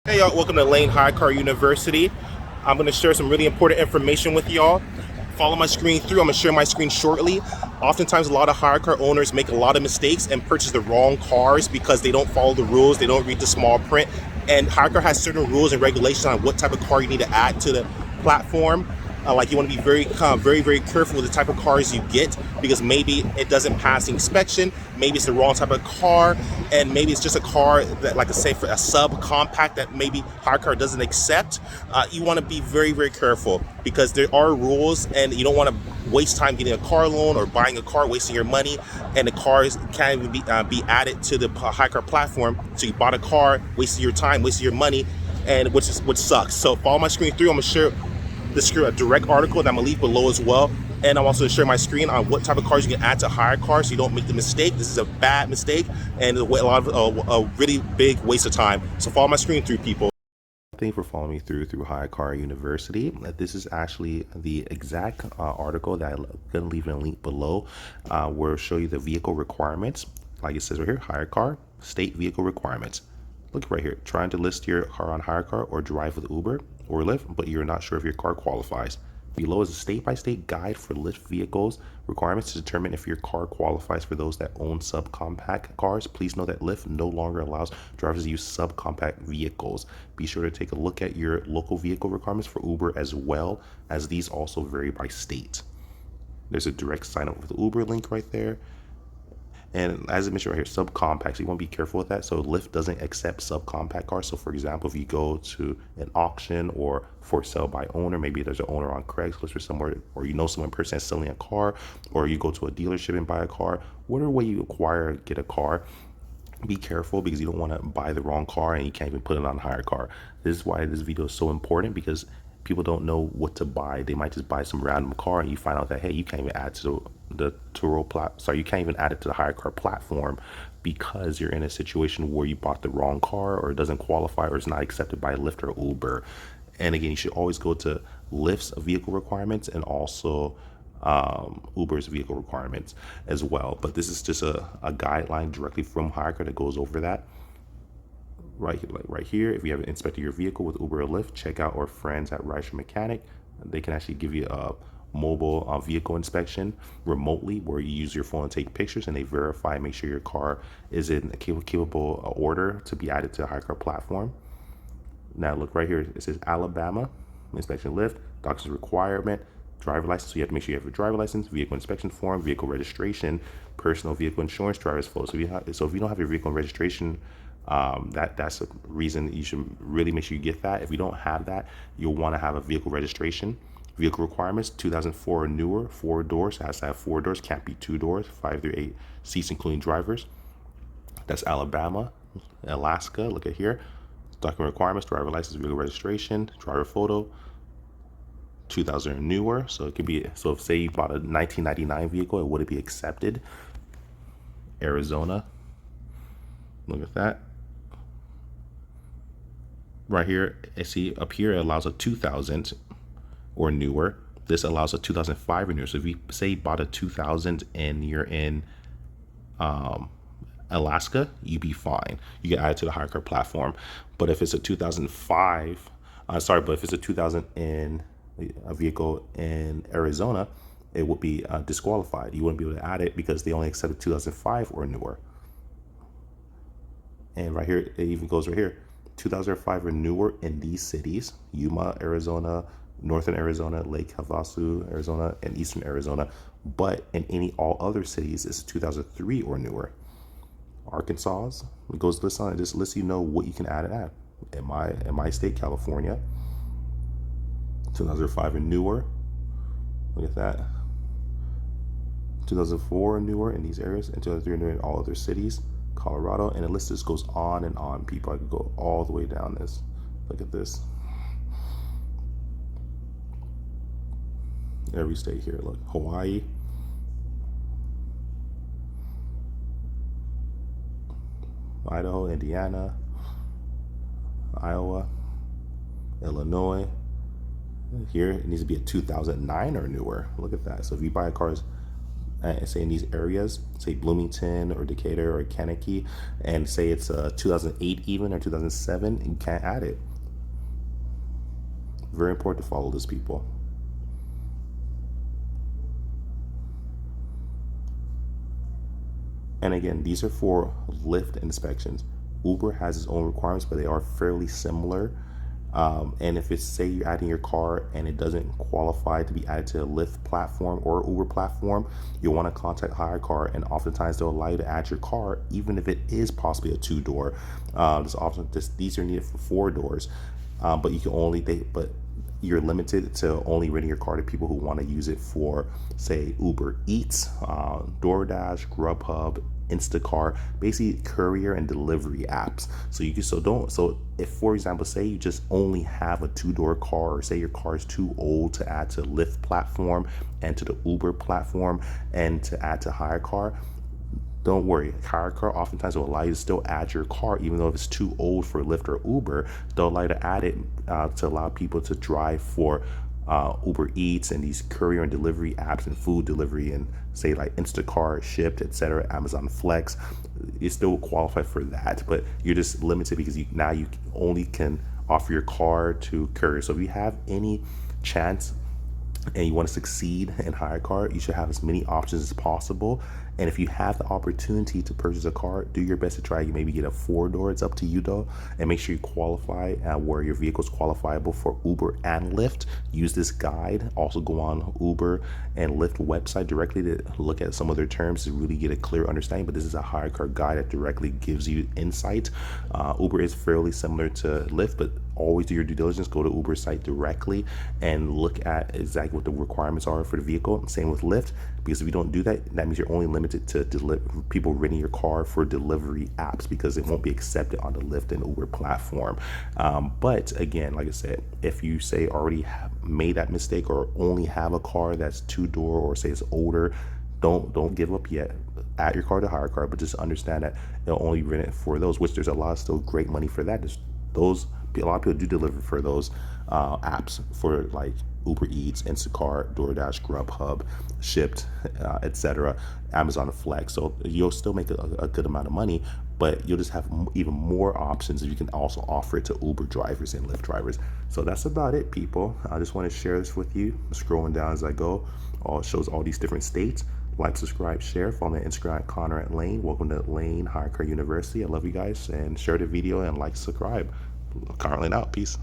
Hey y'all, welcome to Layn Hyrecar University. I'm going to share some really important information with y'all. Follow my screen through. I'm going to share my screen shortly. Oftentimes, a lot of Hyrecar owners make a lot of mistakes and purchase the wrong cars because they don't follow the rules, they don't read the small print. And Hyrecar has certain rules and regulations on what type of car you need to add to the platform. Like you want to be very careful with the type of cars you get because maybe it doesn't pass the inspection, maybe it's the wrong type of car, and maybe it's just a car that, like I say, for a subcompact that maybe Hyrecar doesn't accept. You want to be very careful because there are rules, and you don't want to waste time getting a car loan or buying a car, wasting your money, and the cars can't even be added to the Hyrecar platform. So you bought a car, wasted your time, wasted your money, and which sucks. So follow my screen through. I'm gonna share a direct article that I'm gonna leave below as well. And I'm also gonna share my screen on what type of cars you can add to Hyrecar so you don't make the mistake. This is a bad mistake and a lot of a really big waste of time. So follow my screen through, people. Thank you for following me through Hyrecar University. This is actually the exact article that I'm gonna leave in a link below. Where it'll show you the vehicle requirements. Like it says right here, Hyrecar state vehicle requirements. Look right here, trying to list your car on Hyrecar or drive with Uber or Lyft, but you're not sure if your car qualifies. Below is a state-by-state guide for Lyft vehicles requirements to determine if your car qualifies for those that own subcompact cars. Please know that Lyft no longer allows drivers to use subcompact vehicles. Be sure to take a look at your local vehicle requirements for Uber as well, as these also vary by state. There's a direct sign up with the Uber link right there. And as I mentioned right here, subcompact, so you want to be careful with that. So Lyft doesn't accept subcompact cars. So for example, if you go to an auction or for sale by owner, maybe there's an owner on Craigslist or somewhere, or you know someone person that's selling a car, or you go to a dealership and buy a car, whatever way you acquire, get a car, be careful because you don't want to buy the wrong car and you can't even put it on Hyrecar. This is why this video is so important, because people don't know what to buy. They might just buy some random car and you find out that, hey, you can't even add to the you can't even add it to the Hyrecar platform because you're in a situation where you bought the wrong car or it doesn't qualify or it's not accepted by Lyft or Uber. And again, you should always go to Lyft's vehicle requirements and also Uber's vehicle requirements as well. But this is just a guideline directly from Hyrecar that goes over that. Right here, if you haven't inspected your vehicle with Uber or Lyft, check out our friends at Rideshare Mechanic. They can actually give you a mobile vehicle inspection remotely, where you use your phone to take pictures and they verify, make sure your car is in a capable order to be added to the Hyrecar platform. Now look right here, it says Alabama inspection Lyft, doctor's requirement, driver license. So you have to make sure you have your driver license, vehicle inspection form, vehicle registration, personal vehicle insurance, driver's photo. So if you don't have your vehicle registration, that's a reason you should really make sure you get that. If you don't have that, you'll want to have a vehicle registration. Vehicle requirements: 2004 or newer, 4 doors, has to have 4 doors, can't be 2 doors, 5 through 8 seats including drivers. That's Alabama. Alaska, look at here, document requirements: driver license, vehicle registration, driver photo, 2000 or newer. So it could be, so if say you bought a 1999 vehicle, it wouldn't be accepted. Arizona, look at that. Right here, I see up here it allows a 2000 or newer. This allows a 2005 or newer. So if you say you bought a 2000 and you're in Alaska, you'd be fine. You get added to the Hyrecar platform. But if it's a 2005, but if it's a 2000 in a vehicle in Arizona, it would be disqualified. You wouldn't be able to add it because they only accept a 2005 or newer. And right here, it even goes right here, 2005 or newer in these cities: Yuma, Arizona, Northern Arizona, Lake Havasu, Arizona, and Eastern Arizona. But in all other cities, it's 2003 or newer. Arkansas, it goes list on it. Just lets you know what you can add and add. In my state, California, 2005 and newer. Look at that. 2004 and newer in these areas, and 2003 and newer in all other cities. Colorado, and the list just goes on and on. People, I could go all the way down this. Look at this. Every state here. Look, Hawaii, Idaho, Indiana, Iowa, Illinois. Here it needs to be a 2009 or newer. Look at that. So if you buy a car say in these areas, say Bloomington or Decatur or Kankakee, and say it's 2008 even or 2007, you can't add it. Very important to follow those people. And again, these are for Lyft inspections. Uber has its own requirements, but they are fairly similar. And if it's, say you're adding your car and it doesn't qualify to be added to a Lyft platform or Uber platform, you'll want to contact Hyrecar, and oftentimes they'll allow you to add your car even if it is possibly a two-door. These are needed for four doors, but you can only but you're limited to only renting your car to people who want to use it for, say, Uber Eats, DoorDash, Grubhub, Instacart, basically courier and delivery apps. So you can if, for example, say you just only have a two-door car, or say your car is too old to add to Lyft platform and to the Uber platform and to add to Hyrecar, don't worry. Hyrecar oftentimes will allow you to still add your car, even though if it's too old for Lyft or Uber, they'll allow you to add it to allow people to drive for Uber Eats and these courier and delivery apps and food delivery, and say like Instacart, Shipt, etc., Amazon Flex. You still qualify for that, but you're just limited because now you only can offer your car to courier. So if you have any chance and you want to succeed in Hyrecar, you should have as many options as possible. And if you have the opportunity to purchase a car, do your best to try. You maybe get a four-door. It's up to you though, and make sure you qualify where your vehicle is qualifiable for Uber and Lyft. Use this guide. Also go on Uber and Lyft website directly to look at some of their terms to really get a clear understanding. But this is a Hyrecar guide that directly gives you insight. Uber is fairly similar to Lyft, but always do your due diligence. Go to Uber site directly and look at exactly what the requirements are for the vehicle. Same with Lyft, because if you don't do that, that means you're only limited to people renting your car for delivery apps, because it won't be accepted on the Lyft and Uber platform. But again, like I said, if you say already have made that mistake or only have a car that's two-door, or say it's older, don't give up yet. Add your car to Hyrecar, but just understand that they'll only rent it for those, which there's a lot of still great money for that. A lot of people do deliver for those apps for like Uber Eats, Instacart, DoorDash, Grubhub, Shipt, etc., Amazon Flex. So you'll still make a good amount of money, but you'll just have even more options if you can also offer it to Uber drivers and Lyft drivers. So that's about it, people. I just want to share this with you. I'm scrolling down as I go. It shows all these different states. Like, subscribe, share. Follow me on Instagram, Conrad Layn. Welcome to Layn Hyrecar University. I love you guys, and share the video and like, subscribe. Conrad Layn out. Peace.